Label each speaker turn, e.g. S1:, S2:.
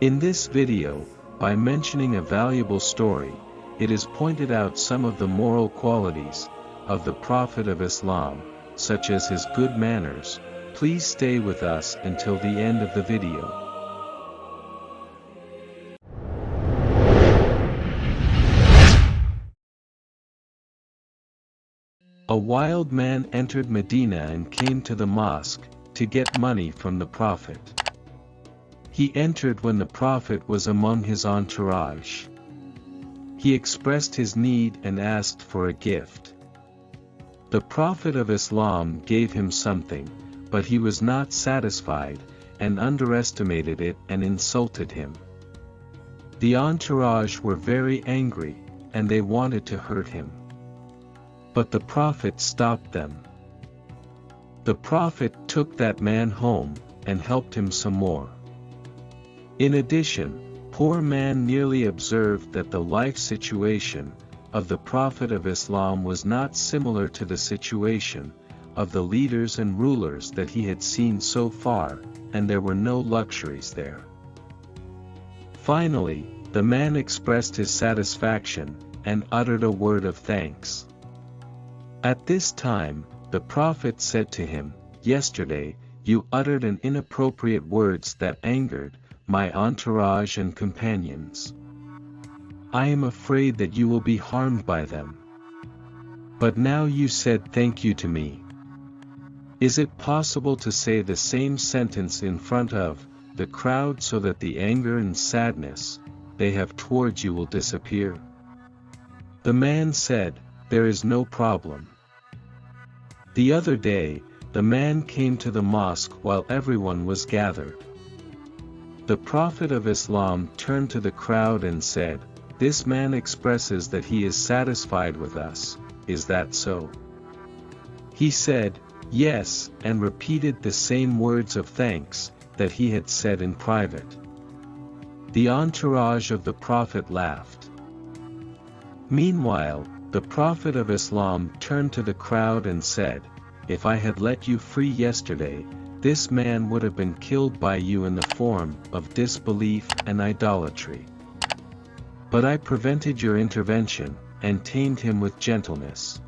S1: In this video, by mentioning a valuable story, it is pointed out some of the moral qualities of the Prophet of Islam, such as his good manners. Please stay with us until the end of the video. A wild man entered Medina and came to the mosque to get money from the Prophet. He entered when the Prophet was among his entourage. He expressed his need and asked for a gift. The Prophet of Islam gave him something, but he was not satisfied, and underestimated it and insulted him. The entourage were very angry, and they wanted to hurt him. But the Prophet stopped them. The Prophet took that man home, and helped him some more. In addition, poor man nearly observed that the life situation of the Prophet of Islam was not similar to the situation of the leaders and rulers that he had seen so far, and there were no luxuries there. Finally, the man expressed his satisfaction, and uttered a word of thanks. At this time, the Prophet said to him, "Yesterday, you uttered an inappropriate words that angered my entourage and companions. I am afraid that you will be harmed by them. But now you said thank you to me. Is it possible to say the same sentence in front of the crowd so that the anger and sadness they have towards you will disappear?" The man said, "There is no problem." The other day, the man came to the mosque while everyone was gathered. The Prophet of Islam turned to the crowd and said, "This man expresses that he is satisfied with us, is that so?" He said, "Yes," and repeated the same words of thanks that he had said in private. The entourage of the Prophet laughed. Meanwhile, the Prophet of Islam turned to the crowd and said, "If I had let you free yesterday, this man would have been killed by you in the form of disbelief and idolatry. But I prevented your intervention, and tamed him with gentleness.